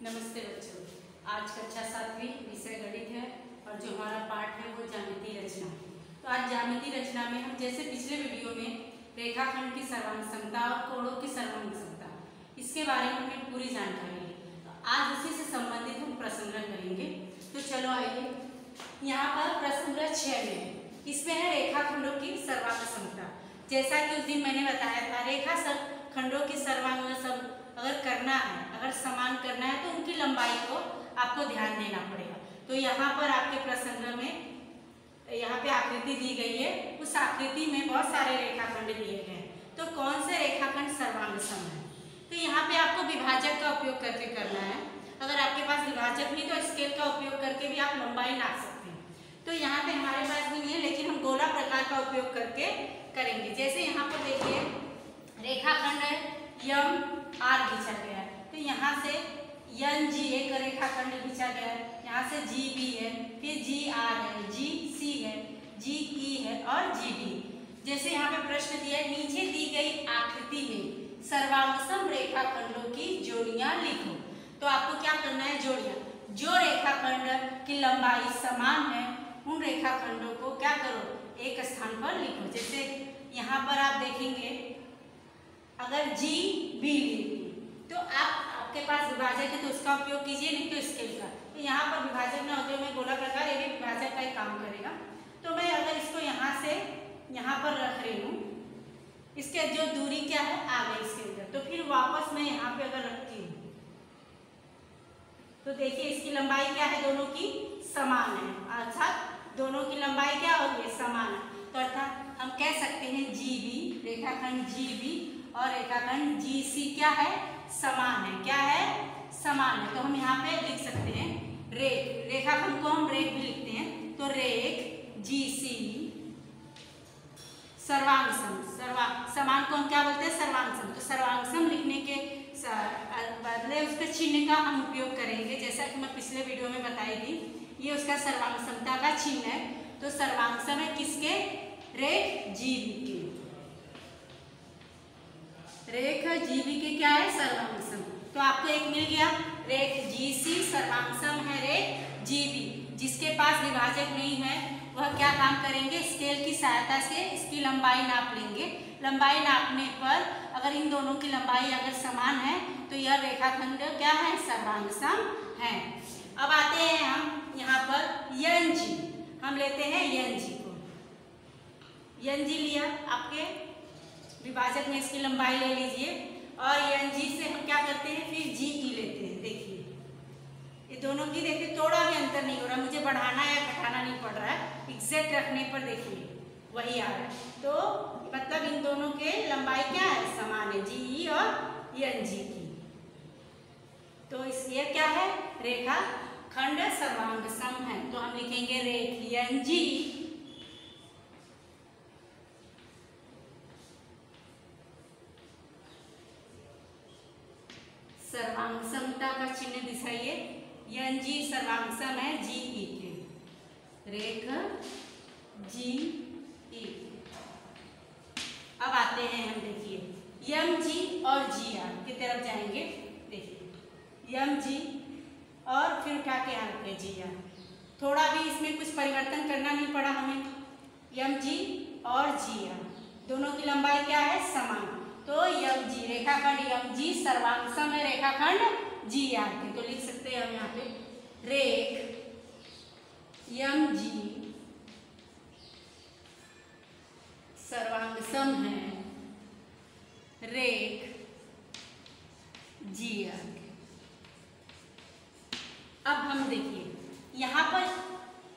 नमस्ते बच्चों, आज कक्षा 7वीं विषय गणित है और जो हमारा पाठ है वो ज्यामितीय रचना। तो आज ज्यामितीय रचना में हम जैसे पिछले वीडियो में रेखाखंड की सर्वांग समता और कोणों की सर्वांग समता इसके बारे में हमें पूरी जानकारी है। तो आज उसी से संबंधित हम प्रसंग करेंगे। तो चलो आइए, यहाँ पर प्रसंग 6 में इसमें है रेखाखंडों की सर्वांग समता। जैसा कि उस दिन मैंने बताया था, रेखा खंडों की सर्वांग अगर करना है, अगर समान करना है तो उनकी लंबाई को आपको ध्यान देना पड़ेगा। तो यहाँ पर आपके प्रसंग में यहाँ पे आकृति दी गई है, उस आकृति में बहुत सारे रेखाखंड दिए गए हैं। तो कौन से रेखाखंड सर्वांग सम है? तो यहाँ पे आपको विभाजक का उपयोग करके करना है। अगर आपके पास विभाजक नहीं तो स्केल का उपयोग करके भी आप लंबाई नाप सकते हैं। तो यहाँ पे हमारे पास भी नहीं है, लेकिन हम गोला प्रकार का उपयोग करके करेंगे। जैसे यहाँ पर देखिए, रेखाखंड यम आर खींचा गया है, तो यहाँ से एन जी एक रेखाखंड खींचा गया है, यहाँ से जी बी है, फिर जी आर है, जी सी है, जी ई है और जी डी। जैसे यहाँ पे प्रश्न दिया है, नीचे दी गई आकृति में सर्वांगसम रेखाखंडों की जोड़ियां लिखो। तो आपको क्या करना है? जोड़ियां। जो रेखाखंड की लंबाई समान है उन रेखाखंडों को क्या करो? एक स्थान पर लिखो। जैसे यहाँ पर आप देखेंगे, अगर जी बी तो आपके पास विभाजक है तो उसका उपयोग कीजिए, नहीं तो स्केल का। तो यहाँ पर विभाजक न होते हुए गोला प्रकार ये भी विभाजक का ही काम करेगा। तो मैं अगर इसको यहाँ से यहाँ पर रख रही हूँ, इसके जो दूरी क्या है आ गई इसके अंदर, तो फिर वापस मैं यहाँ पे अगर रखती हूँ तो देखिए इसकी लंबाई क्या है? दोनों की समान है, अर्थात दोनों की लंबाई क्या होगी? समान है। तो अर्थात हम कह सकते हैं जी बी, रेखाखंड जी बी और रेखाखंड जी सी क्या है? समान है। क्या है? समान है। तो हम यहाँ पे लिख सकते हैं रेख, रेखाखंड को हम रेख भी लिखते हैं। तो रेख जी सी सर्वांगसम, समान को हम क्या बोलते हैं? सर्वांगसम। तो सर्वांगसम लिखने के बदले उसके चिन्ह का हम उपयोग करेंगे, जैसा कि मैं पिछले वीडियो में बताई थी। ये उसका सर्वांगसमता का चिन्ह है। तो सर्वांगसम है किसके? रेख जी बी के। रेख जी बी के क्या है? सर्वांगसम। तो आपको एक मिल गया, रेख जी सी सर्वांगसम है रेख जी बी। जिसके पास विभाजक नहीं है वह क्या काम करेंगे? स्केल की सहायता से इसकी लंबाई नाप लेंगे। लंबाई नापने पर अगर इन दोनों की लंबाई अगर समान है तो यह रेखाखंड क्या है? सर्वांगसम है। अब आते हैं हम यहाँ पर एन जी, हम लेते हैं एन जी को। एन जी लिया, आपके विभाजक में इसकी लंबाई ले लीजिए और एन जी से हम क्या करते हैं? फिर जी ई लेते हैं। देखिए ये दोनों की, देखिए थोड़ा भी अंतर नहीं हो रहा, मुझे बढ़ाना या घटाना नहीं पड़ रहा है, एग्जैक्ट रखने पर देखिए वही आ रहा है। तो मतलब इन दोनों के लंबाई क्या है? समान है, जी ई और एन जी की। तो ये क्या है? रेखाखंड सर्वांगसम है। तो हम लिखेंगे रेख एन जी सर्वांगसमता का चिन्ह दिखाइए। एन जी सर्वांगसम है जी ई के, रेख जी ई। अब आते हैं हम, देखिए एम जी और जी आर की तरफ जाएंगे। देखिए एम जी और फिर क्या क्या आते हैं? जी आर। थोड़ा भी इसमें कुछ परिवर्तन करना नहीं पड़ा हमें। एम जी और जी आर दोनों की लंबाई क्या है? समान। तो एम जी, रेखाखंड एम जी सर्वांगसम है रेखाखंड जी आर के। तो लिख सकते हैं हम यहाँ पे रेख एम जी सर्वांगसम है रेख जी आर के। अब हम देखिए यहाँ पर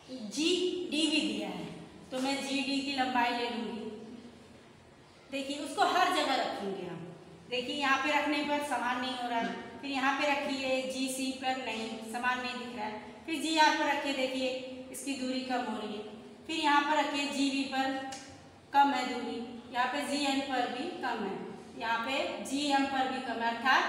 जी डी भी दिया है, तो मैं जी डी की लंबाई ले लूंगी। देखिए उसको हर जगह रखेंगे हम। देखिए यहाँ पे रखने पर समान नहीं हो रहा है, फिर यहाँ पे रखिए जी सी पर, नहीं समान नहीं दिख रहा है। फिर जी आर पर रखिए, देखिए इसकी दूरी कम हो रही है। फिर यहाँ पर रखिए जी बी पर, कम है दूरी। यहाँ पे जी एन पर भी कम है, यहाँ पे जी एम पर भी कम है। अर्थात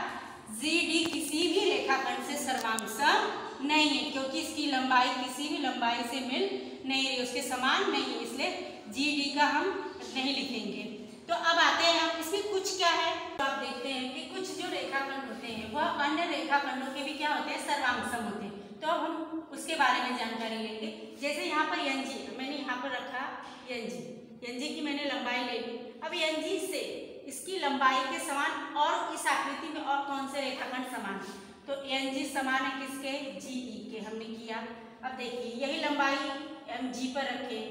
जी डी किसी भी रेखाखंड से सर्वांगसम नहीं है, क्योंकि इसकी लंबाई किसी भी लंबाई से मिल नहीं रही, उसके समान नहीं है, इसलिए जी डी का हम नहीं लिखेंगे। तो अब आते हैं हम इसमें कुछ क्या है, तो आप देखते हैं कि कुछ जो रेखाखंड होते हैं वह अन्य रेखाखंडों के भी क्या होते हैं, सर्वांगसम होते हैं। तो अब हम उसके बारे में जानकारी लेंगे। जैसे यहाँ पर एनजी मैंने यहाँ पर रखा, एनजी की मैंने लंबाई ले ली। अब एनजी से इसकी लंबाई के समान और इस आकृति में और कौन से रेखाखंड समान है, तो एनजी समान है किसके, जीई के हमने किया। अब देखिए यही लंबाई एमजी पर रखे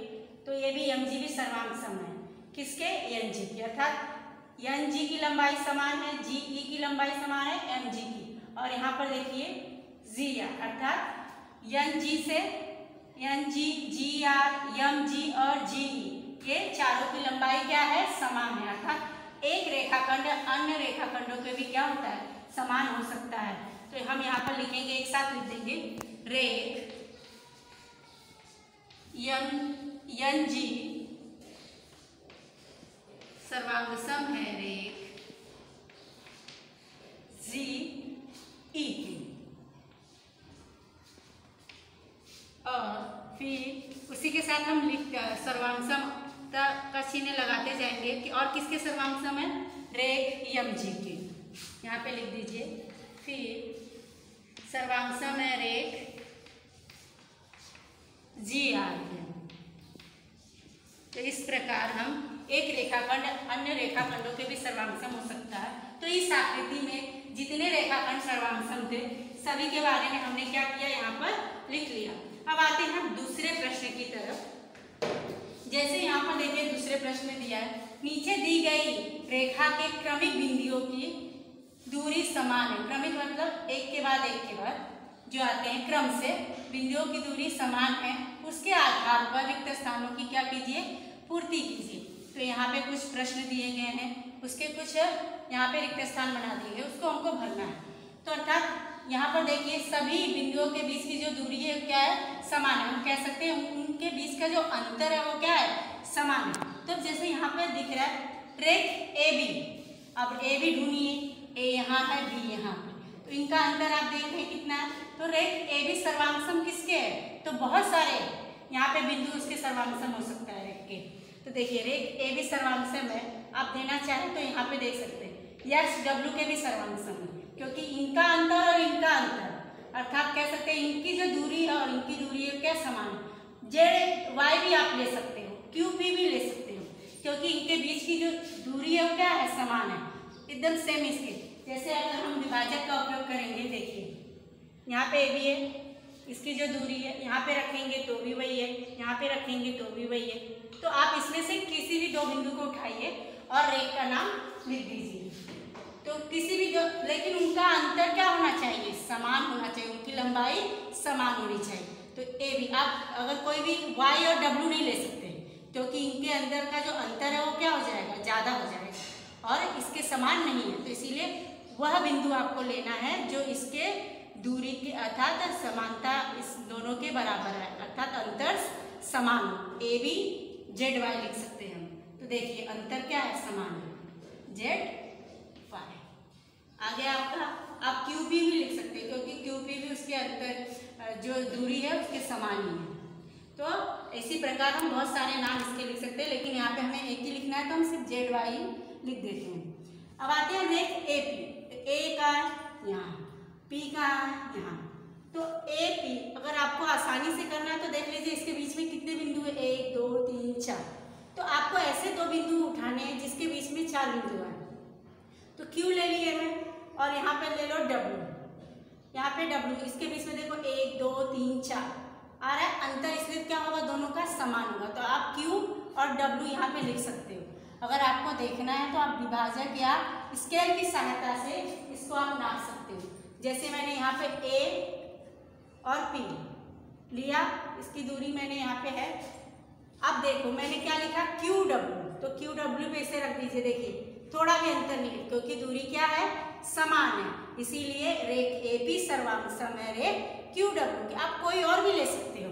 तो ये भी एमजी भी सर्वांगसम है किसके, एनजी की, अर्थात एनजी की लंबाई समान है, जीई की लंबाई समान है एमजी की। और यहाँ पर देखिए जीआर अर्थात एनजी से एनजी, जीआर, एमजी और जीई ये चारों की लंबाई क्या है, समान है। अर्थात एक रेखाखंड अन्य रेखाखंडों के भी क्या होता है, समान हो सकता है। तो हम यहाँ पर लिखेंगे, एक साथ लिख देंगे, रेख एनजी सर्वांगसम है रेख जीई की। और फिर उसी के साथ हम सर्वांगसम का चिन्ह लगाते जाएंगे कि और किसके सर्वांगसम है, रेख एमजी के, यहाँ पे लिख दीजिए। फिर सर्वांगसम है रेख जीआर के। तो इस प्रकार हम एक रेखाखंड अन्य रेखाखंडों के भी सर्वांगसम हो सकता है। तो इस आकृति में जितने रेखाखंड सर्वांगसम थे सभी के बारे में हमने क्या किया, यहाँ पर लिख लिया। अब आते हैं हम दूसरे प्रश्न की तरफ। जैसे यहाँ पर देखिए दूसरे प्रश्न में दिया है, नीचे दी गई रेखा के क्रमिक बिंदुओं की दूरी समान है। क्रमिक मतलब एक के बाद जो आते हैं क्रम से, बिंदुओं की दूरी समान है, उसके आधार पर रिक्त स्थानों की क्या कीजिए, पूर्ति कीजिए। तो यहाँ पे कुछ प्रश्न दिए गए हैं, उसके कुछ यहाँ पे रिक्त स्थान बना दिए गए, उसको हमको भरना है। तो अर्थात यहाँ पर देखिए सभी बिंदुओं के बीच की जो दूरी है क्या है, समान है। हम कह सकते हैं उनके बीच का जो अंतर है वो क्या है, समान है। तो जैसे यहाँ पे दिख रहा है रेख ए बी, अब ए बी ढूंढिए, ए यहाँ है बी यहाँ पे, तो इनका अंतर आप देख रहे हैं कितना है। तो रेख ए बी सर्वांगसम किसके है, तो बहुत सारे यहाँ पे बिंदु उसके सर्वांगसम हो सकता है रेख के। तो देखिए रेख ए बी सर्वांगसम है, आप देना चाहें तो यहाँ पे देख सकते हैं। एक्स डब्ल्यू के भी सर्वांगसम है क्योंकि इनका अंतर और इनका अंतर, अर्थात कह सकते हैं इनकी जो दूरी है और इनकी दूरी है क्या, समान है। जेड वाई भी आप ले सकते हो, क्यू पी भी ले सकते हो, क्योंकि इनके बीच की जो दूरी है वो क्या है, समान है, एकदम सेम इसके। जैसे अगर हम विभाजक का उपयोग करेंगे, देखिए यहाँ पे ए बी है, इसकी जो दूरी है यहाँ पे रखेंगे तो भी वही है, यहाँ पे रखेंगे तो भी वही है। तो आप इसमें से किसी भी दो बिंदु को उठाइए और रेख का नाम लिख दीजिए। तो किसी भी दो, लेकिन उनका अंतर क्या होना चाहिए, समान होना चाहिए, उनकी लंबाई समान होनी चाहिए। तो ए बी, आप अगर कोई भी वाई और डब्ल्यू नहीं ले सकते क्योंकि इनके अंदर का जो अंतर है वो क्या हो जाएगा, ज़्यादा हो जाएगा और इसके समान नहीं है। तो इसीलिए वह बिंदु आपको लेना है जो इसके दूरी के अर्थात समानता इस दोनों के बराबर है, अर्थात अंतर समान हो। ए बी जेड वाई लिख सकते हैं हम। तो देखिए अंतर क्या है, समान है, जेड वाई। आगे आपका आप क्यू पी भी लिख सकते हैं क्योंकि क्यू पी भी उसके अंतर जो दूरी है उसके समान ही है। तो इसी प्रकार हम बहुत सारे नाम इसके लिख सकते हैं, लेकिन यहाँ पे हमें एक ही लिखना है तो हम सिर्फ जेड वाई लिख देते हैं। अब आते हैं रेख ए पी, ए का यहाँ, पी का यहाँ। तो ए पी अगर आपको आसानी से करना है तो देख लीजिए इसके बीच में कितने बिंदु है, 1 2 3 4। तो आपको ऐसे दो बिंदु उठाने हैं जिसके बीच में 4 बिंदु हैं। तो क्यू ले लिए मैं और यहाँ पे ले लो डब्ल्यू, यहाँ पे डब्ल्यू, इसके बीच में देखो 1 2 3 4 आ रहा है अंतर, इसलिए क्या होगा, दोनों का समान होगा। तो आप क्यू और डब्ल्यू यहाँ पे लिख सकते हो। अगर आपको देखना है तो आप विभाजक या स्केल की सहायता से इसको आप नाप सकते हो। जैसे मैंने यहाँ पे ए और पी लिया, इसकी दूरी मैंने यहाँ पे है। अब देखो मैंने क्या लिखा, क्यू डब्ल्यू, तो क्यू डब्ल्यू पे इसे रख दीजिए। देखिए थोड़ा भी अंतर नहीं है क्योंकि दूरी क्या है, समान है, इसीलिए रेख ए पी सर्वांगसम है रेख क्यू डब्ल्यू की। आप कोई और भी ले सकते हो,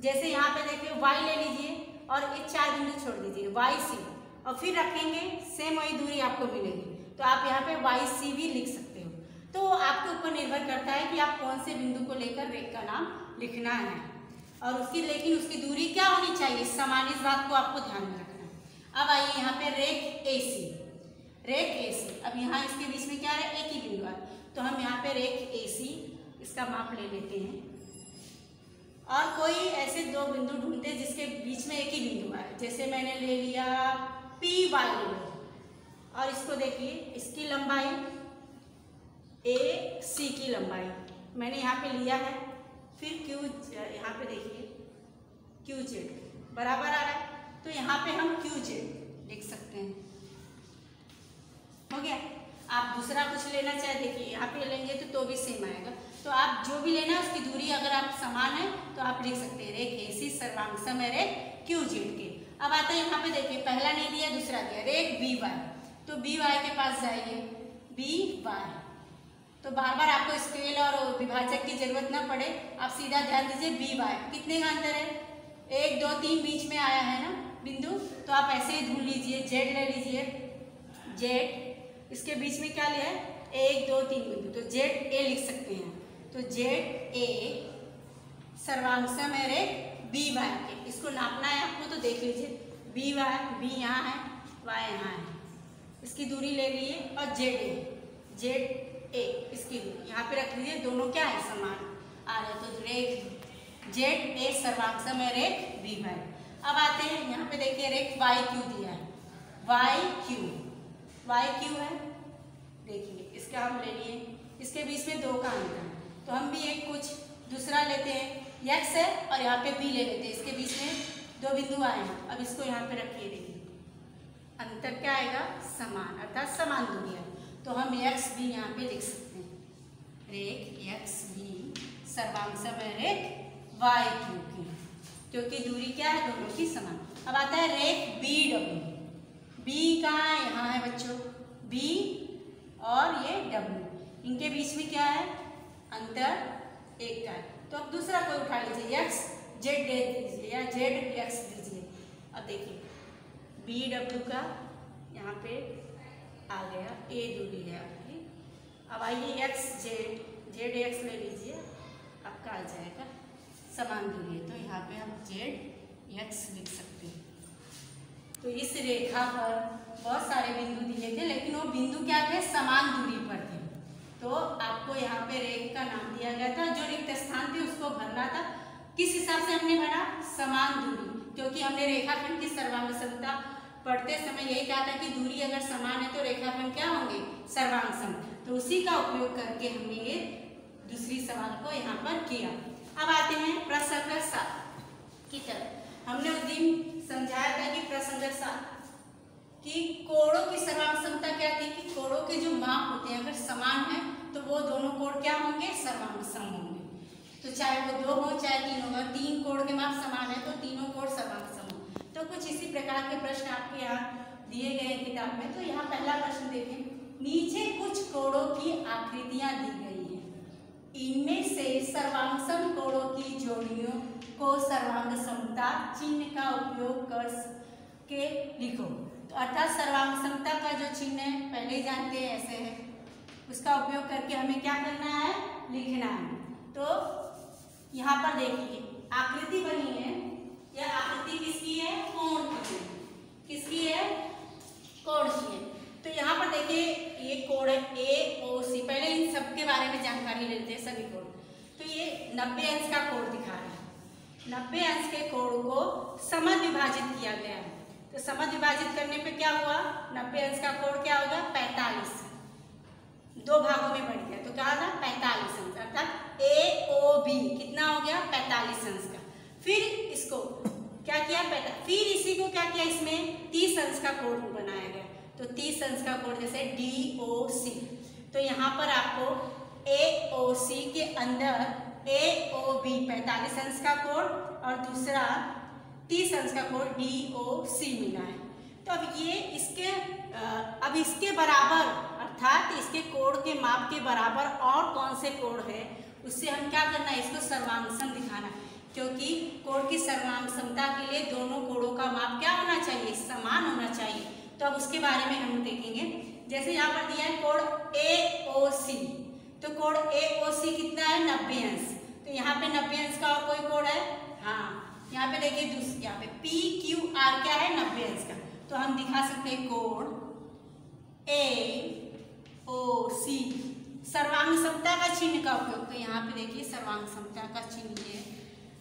जैसे यहाँ पे देखिए वाई ले लीजिए और ये 4 बिंदु छोड़ दीजिए, वाई सी, और फिर रखेंगे सेम वही दूरी आपको मिलेगी। तो आप यहाँ पे वाई सी भी लिख सकते हो। तो आपके ऊपर निर्भर करता है कि आप कौन से बिंदु को लेकर रेख का नाम लिखना है और उसकी, लेकिन उसकी दूरी क्या होनी चाहिए, समान, इस बात को आपको ध्यान में रखना है। अब आइए यहाँ पे रेख AC, रेख AC। अब यहाँ इसके बीच में क्या है, एक ही बिंदु है, तो हम यहाँ पे रेख AC इसका माप ले लेते हैं। और कोई ऐसे दो बिंदु ढूंढते हैं जिसके बीच में एक ही बिंदु है। जैसे मैंने ले लिया PY ले लो, और इसको देखिए, इसकी लंबाई AC की लंबाई मैंने यहाँ पे लिया है। फिर Q, यहाँ पे देखिए QZ बराबर आ रहा है, तो यहाँ पे हम QZ लिख सकते हैं। हो गया। आप दूसरा कुछ लेना चाहे, देखिए यहाँ पे लेंगे तो भी सेम आएगा। तो आप जो भी लेना है उसकी दूरी अगर आप समान है तो आप लिख सकते हैं रेख AC सर्वांग समय रेख QZ के। अब आता है यहाँ पे देखिए, पहला नहीं दिया दूसरा दिया, रेख BY, तो BY के पास जाइए, BY, तो बार बार आपको स्केल और विभाजक की जरूरत ना पड़े, आप सीधा ध्यान दीजिए BY कितने का अंतर है, 1 2 3 बीच में आया है ना बिंदु, तो आप ऐसे ही ढूंढ लीजिए। Z ले लीजिए, Z इसके बीच में क्या लिया है, 1 2 3 बिंदु, तो ZA लिख सकते हैं। तो ZA सर्वांग समय रेख BY के, इसको नापना है आपको तो देख लीजिए, BY, B यहाँ है, Y यहाँ है, इसकी दूरी ले लीजिए, और ZA इसकी दूरी यहाँ पे रख लीजिए, दोनों क्या है समान आ रहे, तो रेख ZA सर्वांग समय रेख BY। अब आते हैं यहाँ पे देखिए, रेख YQ दिया है, YQ है, देखिए इसका हम ले लिए, इसके बीच में 2 का अंतर है, तो हम भी एक कुछ दूसरा लेते हैं, X है और यहाँ पे B ले लेते हैं, इसके बीच में 2 बिंदु आए हैं। अब इसको यहाँ पे रखिए, देखिए अंतर क्या आएगा, समान, अर्थात समान दूरी है, तो हम XB यहाँ पे लिख सकते हैं, रेख XB सर्वांग समय रेख YQ की, क्योंकि दूरी क्या है, दोनों की समान। अब आता है रेख BW, B कहाँ है, यहाँ है बच्चों, B और ये W, इनके बीच में क्या है, अंतर 1 का है, तो अब दूसरा कोई उठा लीजिए, XZ दे दीजिए या ZX दीजिए। अब देखिए BW का यहाँ पे आ गया, A दूरी है आपकी। अब आइए ZX ले लीजिए, आपका आ जाएगा समान दूरी है, तो यहाँ पे हम ZX लिख सकते हैं। तो इस रेखा पर बहुत सारे बिंदु दिए थे, लेकिन वो बिंदु क्या थे, समान दूरी पर थे, तो आपको यहाँ पे रेख का नाम दिया गया था। जो रिक्त स्थान थे उसको भरना था, किस हिसाब से हमने भरा, समान दूरी, क्योंकि हमने रेखाखंड की सर्वांग समता पढ़ते समय यही कहा था कि दूरी अगर समान है तो रेखाखंड क्या होंगे, सर्वांग सम, तो उसी का उपयोग करके हमने ये दूसरी सवाल को यहाँ पर किया। अब आते हैं प्रसंग 7 की तरफ। हमने उस दिन समझाया था कि प्रसंग 7 कि कोणों की सर्वांग समता क्या थी, कि कोणों के जो माप होते हैं अगर समान है तो वो दोनों कोण क्या होंगे, सर्वांग सम होंगे। तो चाहे वो 2 हो चाहे 3 होगा, 3 कोण के माप समान है तो तीनों कोण सर्वांग सम हो। तो कुछ इसी प्रकार के प्रश्न आपके यहाँ दिए गए हैं किताब में। तो यहाँ पहला प्रश्न देखें, नीचे कुछ कोणों की आकृतियां दी गई है, इनमें से सर्वांगसम कोणों की जोड़ियों को सर्वांग समता चिन्ह का उपयोग कर के लिखो। तो अर्थात सर्वांग समता का जो चिन्ह है पहले ही जानते हैं, ऐसे है, उसका उपयोग करके हमें क्या करना है, लिखना है। तो यहाँ पर देखिए आकृति बनी है, यह आकृति किसकी है, कोण की है, किसकी है, कोण की है। तो यहाँ पर देखिए ये कोण है AOC, पहले इन सब के बारे में जानकारी लेते हैं सभी कोण। तो ये 90 अंश का कोण दिखा रहा है, 90 अंश के कोण को समद्विभाजित विभाजित किया गया है। तो समद्विभाजित विभाजित करने पे क्या हुआ, 90 अंश का कोण क्या होगा, 45, 2 भागों में बढ़ गया, तो क्या होगा 45 अंश, अर्थात AOB कितना हो गया, 45 अंश का। फिर इसको क्या किया, फिर इसी को क्या किया, इसमें 30 अंश का कोण बनाया गया। तो 30 अंश का कोण जैसे DOC, तो यहाँ पर आपको AOC के अंदर AOB 45 अंश का कोण और दूसरा 30 अंश का कोण DOC मिला है। तो अब इसके बराबर अर्थात इसके कोण के माप के बराबर और कौन से कोण है, उससे हम क्या करना है, इसको सर्वांगसम दिखाना है, क्योंकि कोण की सर्वांग समता के लिए दोनों कोणों का माप क्या होना चाहिए, समान होना चाहिए। तो अब उसके बारे में हम देखेंगे। जैसे यहाँ पर दिया है कोण AOC, तो कोण AOC कितना है, 90 अंश। तो यहाँ पे 90 अंश का और कोई कोण है, हाँ यहाँ पे देखिए, यहाँ पे PQR क्या है, 90 अंश का। तो हम दिखा सकते हैं कोण AOC। सर्वांग समता का चिन्ह का उपयोग, तो यहाँ पे देखिए सर्वांग समता का चिन्ह ये।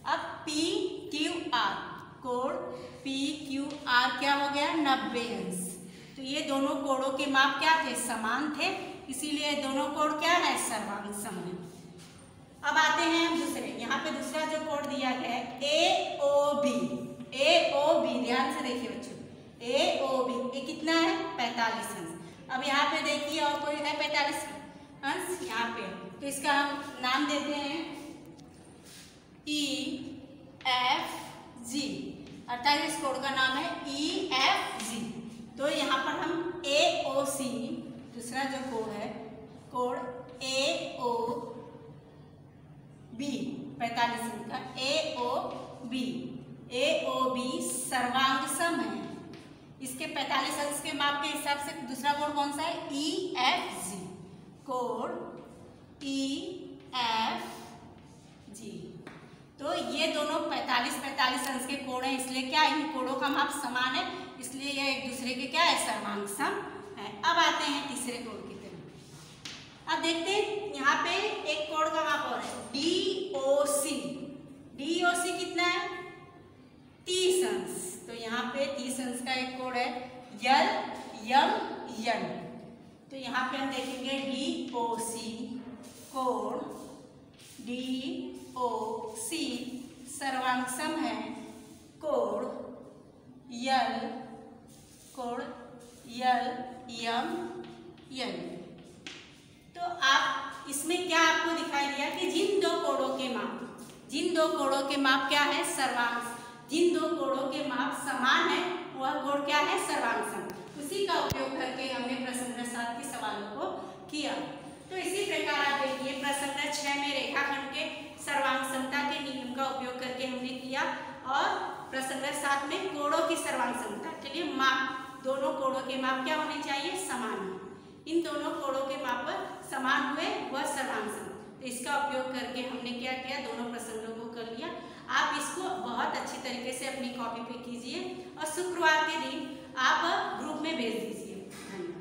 अब PQR, कोण PQR क्या हो गया, 90 अंश। तो ये दोनों कोणों के माप क्या थे, समान थे, इसीलिए दोनों कोण क्या है, सर्वांग सम है। अब आते हैं हम दूसरे, यहाँ पे दूसरा जो कोण दिया गया है AOB। AOB ध्यान से देखिए बच्चों, AOB ये कितना है, 45 अंश। अब यहाँ पे देखिए और कोई है 45 अंश यहाँ पे, तो इसका हम नाम देते हैं EFG, अर्थात इस कोण का नाम है EFG। तो यहाँ पर हम AOC, दूसरा जो कोण है कोण AOB 45 अंश का AOB सर्वांग सम है। इसके 45 अंश के माप के हिसाब से दूसरा कोण कौन सा है, EFG, कोण EFG। तो ये दोनों 45 अंश के कोण है, इसलिए क्या इन कोणों का माप समान है, इसलिए ये एक दूसरे के क्या है, सर्वांग सम है। अब आते हैं तीसरे कोण की तरफ। अब देखते हैं यहाँ पे एक कोण का माप और है DOC। DOC कितना है, 30 अंश। तो यहाँ पे 30 अंश का एक कोण है LMN। तो यहाँ पे हम देखेंगे DOC, कोण DOC सर्वांग सम है कोण LMN। तो आप इसमें क्या आपको दिखाई दिया कि जिन दो कोणों के माप क्या है, सर्वांग, जिन दो कोणों के माप समान है वह कोण क्या है, सर्वांग सम। उसी का उपयोग करके हमने प्रश्न नंबर 7 के सवालों को किया। तो इसी प्रकार आप देखिए प्रश्न नंबर 6 में रेखाखंड के सर्वांग समता के नियम का उपयोग करके हमने किया, और प्रश्न नंबर 7 में कोणों की सर्वांग समता के लिए माप, दोनों कोणों के माप क्या होने चाहिए, समान। इन दोनों कोणों के माप समान हुए वह सर्वांग सम। तो इसका उपयोग करके हमने क्या किया, दोनों प्रश्नों को कर लिया। आप इसको बहुत अच्छी तरीके से अपनी कॉपी पे कीजिए और शुक्रवार के दिन आप ग्रुप में भेज दीजिए। धन्यवाद।